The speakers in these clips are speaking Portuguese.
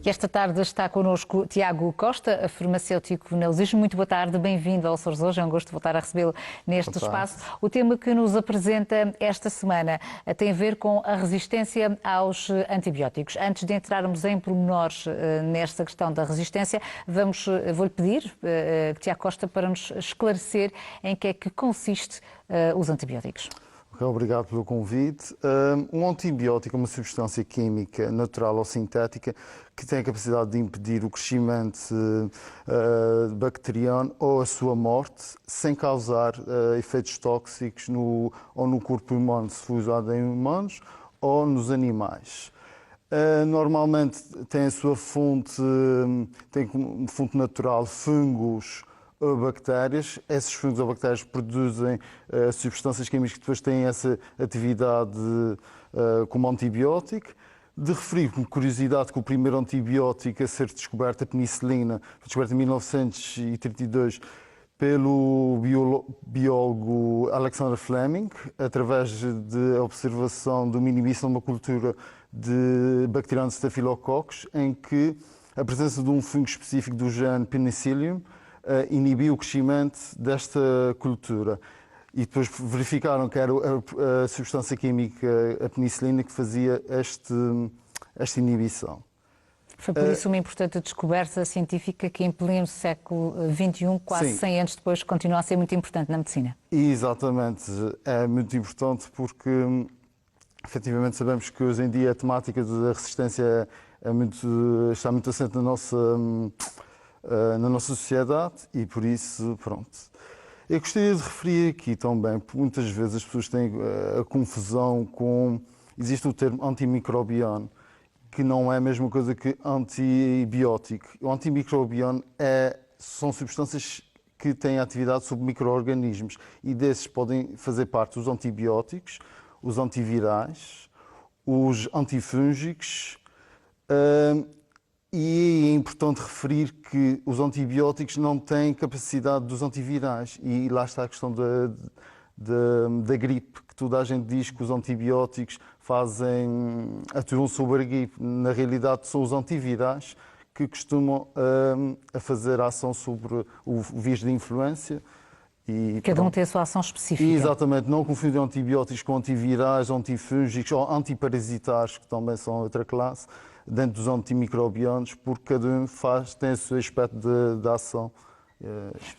E esta tarde está connosco Tiago Costa, farmacêutico neurologista. Muito boa tarde, bem-vindo ao Açores Hoje. É um gosto voltar a recebê-lo neste espaço. O tema que nos apresenta esta semana tem a ver com a resistência aos antibióticos. Antes de entrarmos em pormenores nesta questão da resistência, vou-lhe pedir, Tiago Costa, para nos esclarecer em que é que consiste os antibióticos. Obrigado pelo convite. Um antibiótico é uma substância química natural ou sintética que tem a capacidade de impedir o crescimento bacteriano ou a sua morte sem causar efeitos tóxicos ou no corpo humano, se for usado em humanos ou nos animais. Normalmente tem a sua fonte, tem como fonte natural fungos, bactérias. Esses fungos ou bactérias produzem substâncias químicas que depois têm essa atividade como antibiótico. De referir, com curiosidade, que o primeiro antibiótico a ser descoberto, a penicilina, foi descoberto em 1932 pelo biólogo Alexander Fleming, através de observação de uma inibição de uma cultura de bacterianos Staphylococcus, em que a presença de um fungo específico do gene Penicillium inibiu o crescimento desta cultura. E depois verificaram que era a substância química, a penicilina, que fazia esta inibição. Foi por isso uma importante descoberta científica que em pleno século XXI, quase 100 anos depois, continua a ser muito importante na medicina. Exatamente. É muito importante porque, efetivamente, sabemos que hoje em dia a temática da resistência está muito assente na nossa sociedade e, por isso, pronto. Eu gostaria de referir aqui também, porque muitas vezes as pessoas têm a confusão com... Existe o termo antimicrobiano, que não é a mesma coisa que antibiótico. O antimicrobiano são substâncias que têm atividade sobre micro-organismos e desses podem fazer parte os antibióticos, os antivirais, os antifúngicos. E é importante referir que os antibióticos não têm capacidade dos antivirais. E lá está a questão da gripe, que toda a gente diz que os antibióticos atuam sobre a gripe. Na realidade, são os antivirais que costumam a fazer a ação sobre o vírus de influenza. Cada um tem a sua ação específica. Exatamente. Não confundir antibióticos com antivirais, antifúngicos ou antiparasitários, que também são outra classe, dentro dos antimicrobianos, porque cada um tem o seu aspecto de ação.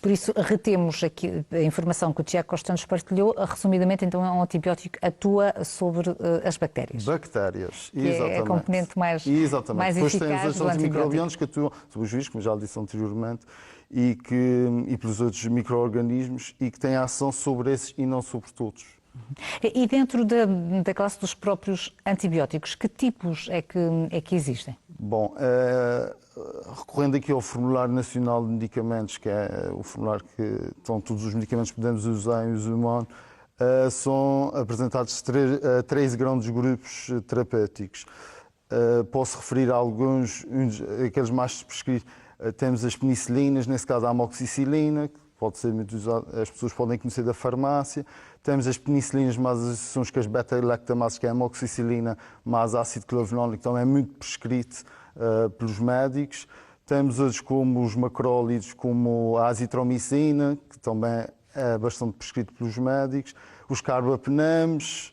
Por isso, retemos aqui a informação que o Tiago Costa nos partilhou. Resumidamente, então, um antibiótico atua sobre as bactérias. Bactérias, que exatamente. É a componente mais Depois eficaz temos os antimicrobianos que atuam sobre os vírus, como já disse anteriormente, e pelos outros micro-organismos e que têm ação sobre esses e não sobre todos. E dentro da classe dos próprios antibióticos, que tipos é que existem? Bom, recorrendo aqui ao Formulário Nacional de Medicamentos, que é o formulário que estão todos os medicamentos que podemos usar em uso humano, são apresentados 13 grandes grupos terapêuticos. Posso referir a alguns, aqueles mais prescritos. Temos as penicilinas, nesse caso a amoxicilina, que pode ser muito usado, as pessoas podem conhecer da farmácia. Temos as penicilinas, mas são as beta-lactamases, que é a amoxicilina, mais ácido clavulónico, que também é muito prescrito pelos médicos. Temos outros como os macrólidos, como a azitromicina, que também é bastante prescrito pelos médicos. Os carbapenems,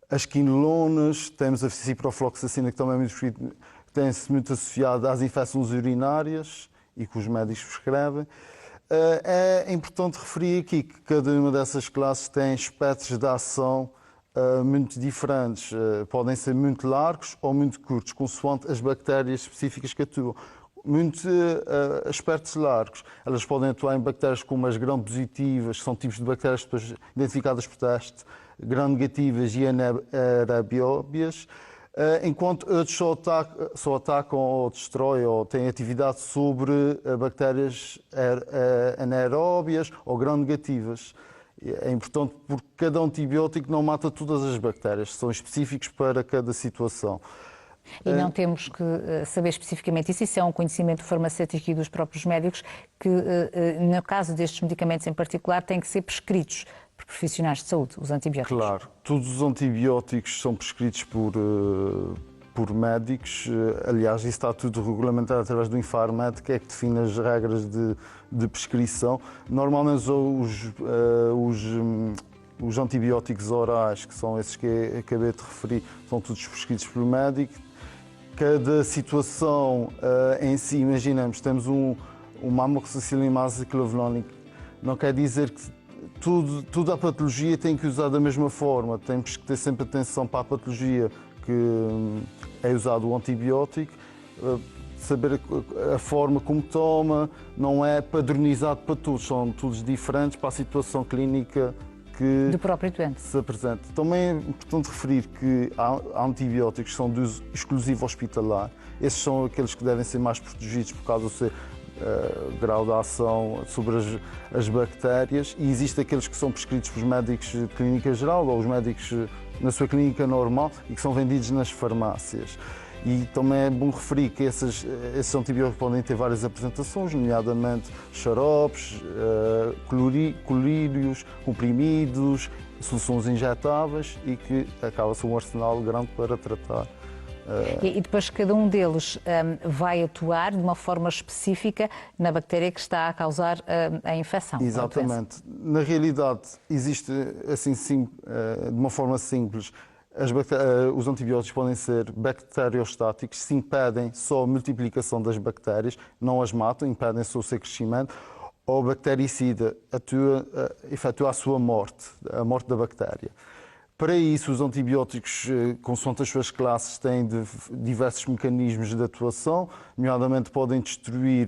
as quinolonas, temos a ciprofloxacina, que também é muito prescrito, tem-se muito associado às infecções urinárias e que os médicos prescrevem. É importante referir aqui que cada uma dessas classes tem espectros de ação muito diferentes. Podem ser muito largos ou muito curtos, consoante as bactérias específicas que atuam. Muito aspectos largos. Elas podem atuar em bactérias como as gram-positivas, que são tipos de bactérias depois identificadas por teste, gram-negativas e anaeróbias, enquanto outros só atacam ou destroem ou têm atividade sobre bactérias anaeróbias ou gram-negativas. É importante porque cada antibiótico não mata todas as bactérias, são específicos para cada situação. E não temos que saber especificamente isso é um conhecimento farmacêutico e dos próprios médicos, que no caso destes medicamentos em particular têm que ser prescritos por profissionais de saúde, os antibióticos. Claro, todos os antibióticos são prescritos por médicos. Aliás, isso está tudo regulamentado através do Infarmed, que é que define as regras de prescrição. Normalmente os antibióticos orais, que são esses que acabei de referir, são todos prescritos pelo médico. Cada situação em si, imaginamos, temos uma amoxicilina ácido-clavulónico, não quer dizer que toda a patologia tem que usar da mesma forma. Temos que ter sempre atenção para a patologia que é usado o antibiótico, saber a forma como toma, não é padronizado para todos, são todos diferentes para a situação clínica que do próprio doente se apresenta. Também é importante referir que há antibióticos que são de uso exclusivo hospitalar. Esses são aqueles que devem ser mais protegidos por causa do seu grau de ação sobre as bactérias, e existem aqueles que são prescritos pelos médicos de clínica geral ou os médicos na sua clínica normal e que são vendidos nas farmácias. E também é bom referir que esses antibióticos podem ter várias apresentações, nomeadamente xaropes, colírios, comprimidos, soluções injetáveis, e que acaba-se um arsenal grande para tratar. E depois cada um deles vai atuar de uma forma específica na bactéria que está a causar a infecção. Exatamente. Na realidade, existe, assim, de uma forma simples, os antibióticos podem ser bacteriostáticos, se impedem só a multiplicação das bactérias, não as matam, impedem só o seu crescimento, ou bactericida efetua a sua morte, a morte da bactéria. Para isso, os antibióticos, consoante as suas classes, têm diversos mecanismos de atuação, nomeadamente podem destruir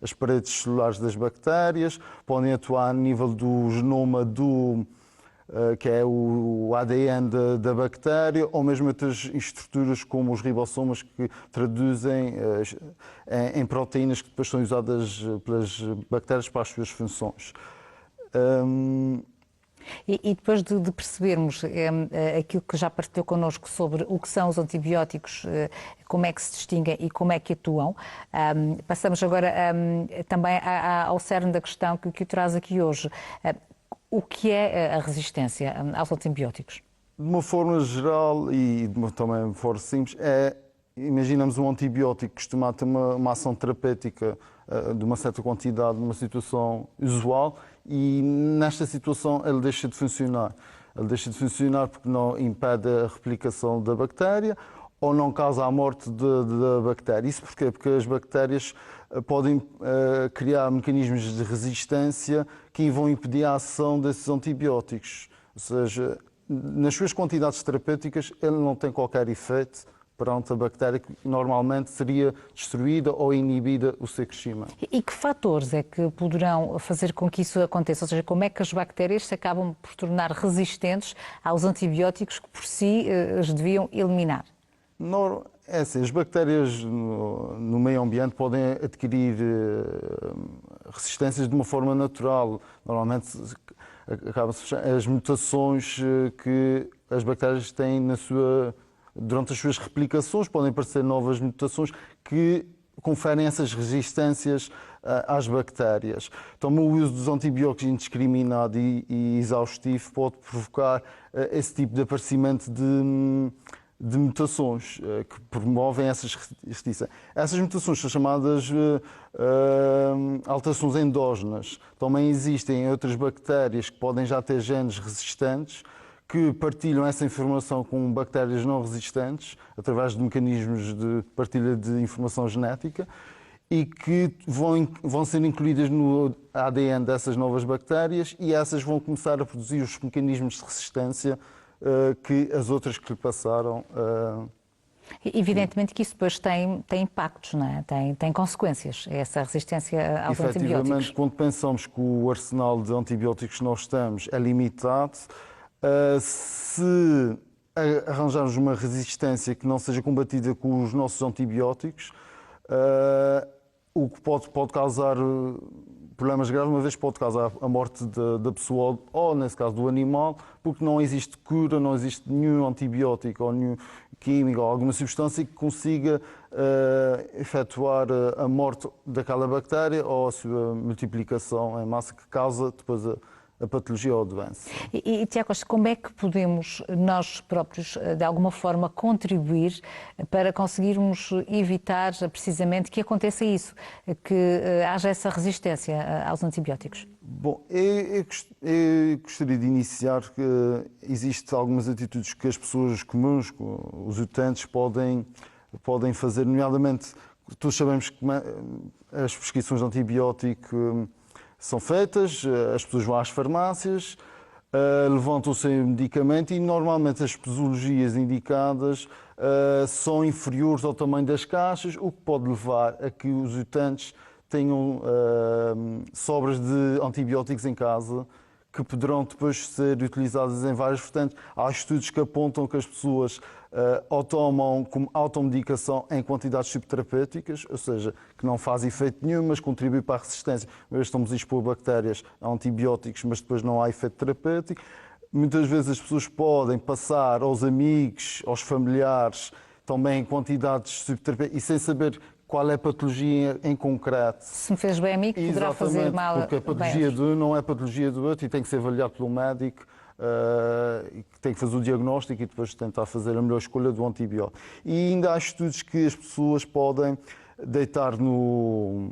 as paredes celulares das bactérias, podem atuar a nível do genoma que é o ADN da bactéria, ou mesmo outras estruturas como os ribossomas, que traduzem em proteínas que depois são usadas pelas bactérias para as suas funções. E depois de percebermos aquilo que já partilhou connosco sobre o que são os antibióticos, como é que se distinguem e como é que atuam, passamos agora também ao cerne da questão que o traz aqui hoje. O que é a resistência aos antibióticos? De uma forma geral e também de forma simples, imaginamos um antibiótico que costuma ter uma ação terapêutica de uma certa quantidade numa situação usual, e nesta situação ele deixa de funcionar. Ele deixa de funcionar porque não impede a replicação da bactéria ou não causa a morte da bactéria. Isso porquê? Porque as bactérias podem criar mecanismos de resistência que vão impedir a ação desses antibióticos. Ou seja, nas suas quantidades terapêuticas, ele não tem qualquer efeito perante a bactéria que normalmente seria destruída ou inibida o seu crescimento. E que fatores é que poderão fazer com que isso aconteça? Ou seja, como é que as bactérias se acabam por tornar resistentes aos antibióticos que por si as deviam eliminar? É assim, as bactérias no meio ambiente podem adquirir resistências de uma forma natural. Normalmente acabam-se as mutações que as bactérias têm durante as suas replicações, podem aparecer novas mutações que conferem essas resistências às bactérias. Então, o uso dos antibióticos indiscriminado e exaustivo pode provocar esse tipo de aparecimento de mutações que promovem essas resistências. Essas mutações são chamadas alterações endógenas. Também existem outras bactérias que podem já ter genes resistentes, que partilham essa informação com bactérias não resistentes, através de mecanismos de partilha de informação genética, e que vão ser incluídas no ADN dessas novas bactérias, e essas vão começar a produzir os mecanismos de resistência que as outras que lhe passaram. Evidentemente que isso depois tem impactos, não é? Tem consequências, essa resistência aos antibióticos. Efetivamente, quando pensamos que o arsenal de antibióticos que nós temos é limitado, se arranjarmos uma resistência que não seja combatida com os nossos antibióticos, o que pode causar problemas graves, uma vez pode causar a morte da pessoa ou, nesse caso, do animal, porque não existe cura, não existe nenhum antibiótico ou nenhum químico ou alguma substância que consiga efetuar a morte daquela bactéria ou a sua multiplicação em massa que causa depois a patologia ou a doença. Tiago Costa, como é que podemos nós próprios, de alguma forma, contribuir para conseguirmos evitar precisamente que aconteça isso, que haja essa resistência aos antibióticos? Bom, eu gostaria de iniciar que existem algumas atitudes que as pessoas comuns, os utentes, podem fazer, nomeadamente, todos sabemos que as prescrições de antibiótico são feitas, as pessoas vão às farmácias, levantam o seu medicamento e normalmente as posologias indicadas são inferiores ao tamanho das caixas, o que pode levar a que os utentes tenham sobras de antibióticos em casa que poderão depois ser utilizadas em várias vertentes. Há estudos que apontam que as pessoas ou tomam como automedicação em quantidades subterapêuticas, ou seja, que não faz efeito nenhum, mas contribui para a resistência. Uma vez estamos a expor bactérias a antibióticos, mas depois não há efeito terapêutico. Muitas vezes as pessoas podem passar aos amigos, aos familiares, também em quantidades subterapêuticas, e sem saber qual é a patologia em concreto. Se me fez bem a mim, poderá fazer mal. Porque a patologia de um não é a patologia do outro e tem que ser avaliado pelo médico, que tem que fazer o diagnóstico e depois tentar fazer a melhor escolha do antibiótico. E ainda há estudos que as pessoas podem deitar no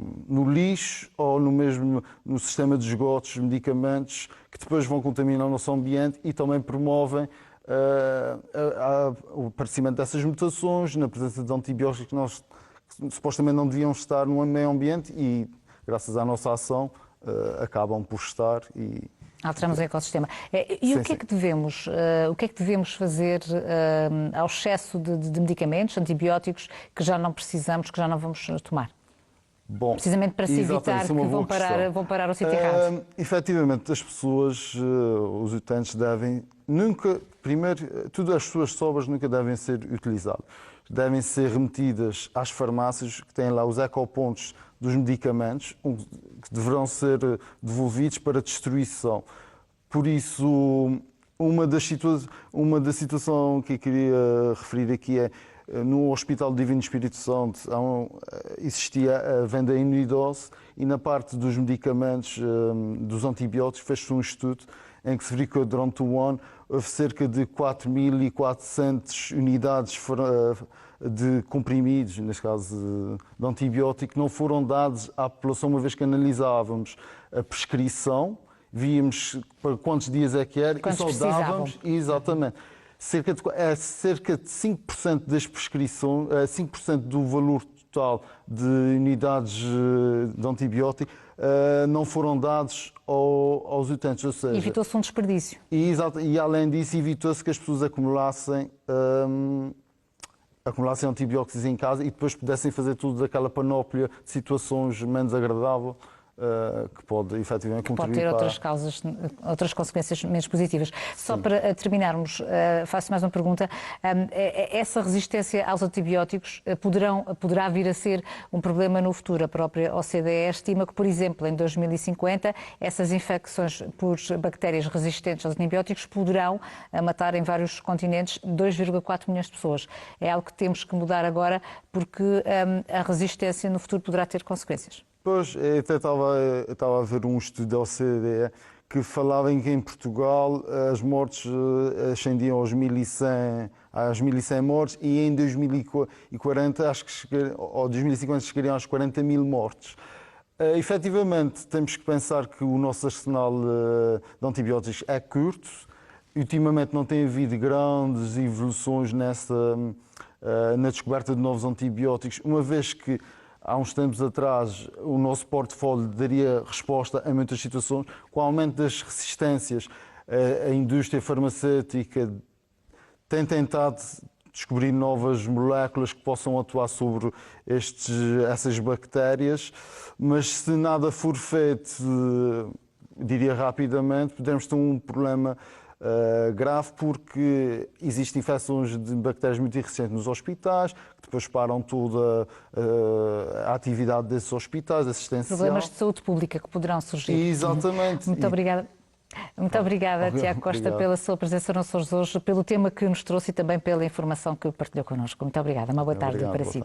lixo ou no sistema de esgotos medicamentos que depois vão contaminar o nosso ambiente e também promovem o aparecimento dessas mutações na presença de antibióticos que nós supostamente não deviam estar no meio ambiente e, graças à nossa ação, acabam por estar e alteramos o ecossistema. E o que é que devemos fazer ao excesso de medicamentos, antibióticos, que já não precisamos, que já não vamos tomar? Bom, precisamente para se evitar que vão parar ao sítio errado. Efetivamente, as pessoas, os utentes devem primeiro, todas as suas sobras nunca devem ser utilizadas. Devem ser remetidas às farmácias que têm lá os ecopontos dos medicamentos, que deverão ser devolvidos para destruição. Por isso, uma da situação que eu queria referir aqui é no Hospital Divino Espírito Santo existia a venda em unidose e na parte dos medicamentos, dos antibióticos, fez-se um estudo em que se verificou durante o ano houve cerca de 4.400 unidades de comprimidos, neste caso de antibiótico, que não foram dados à população, uma vez que analisávamos a prescrição, víamos para quantos dias é que era e só dávamos. Exatamente. Cerca de 5% das prescrições, 5% do valor total de unidades de antibiótico não foram dados aos utentes. Ou seja, evitou-se um desperdício. E além disso, evitou-se que as pessoas acumulassem antibióticos em casa e depois pudessem fazer tudo daquela panóplia de situações menos agradável. Que pode efetivamente contribuir para... Pode ter outras consequências menos positivas. Só para terminarmos, faço mais uma pergunta. Essa resistência aos antibióticos poderá vir a ser um problema no futuro? A própria OCDE estima que, por exemplo, em 2050, essas infecções por bactérias resistentes aos antibióticos poderão matar em vários continentes 2,4 milhões de pessoas. É algo que temos que mudar agora porque a resistência no futuro poderá ter consequências. Pois, eu até estava a ver um estudo da OCDE que falava em que em Portugal as mortes ascendiam aos 1.100 mortes e em 2040, ou 2050, chegariam às 40.000 mortes. Efetivamente, temos que pensar que o nosso arsenal de antibióticos é curto. Ultimamente não tem havido grandes evoluções na descoberta de novos antibióticos, uma vez que há uns tempos atrás, o nosso portfólio daria resposta a muitas situações. Com o aumento das resistências, a indústria farmacêutica tem tentado descobrir novas moléculas que possam atuar sobre essas bactérias, mas se nada for feito, diria rapidamente, podemos ter um problema grave, porque existem infecções de bactérias multirresistentes nos hospitais, que depois param toda a atividade desses hospitais, assistencial. Problemas de saúde pública que poderão surgir. Exatamente. Muito obrigada. Muito obrigada, Tiago Costa, pela sua presença no Açores hoje, pelo tema que nos trouxe e também pela informação que partilhou connosco. Muito obrigada. Uma boa tarde para si.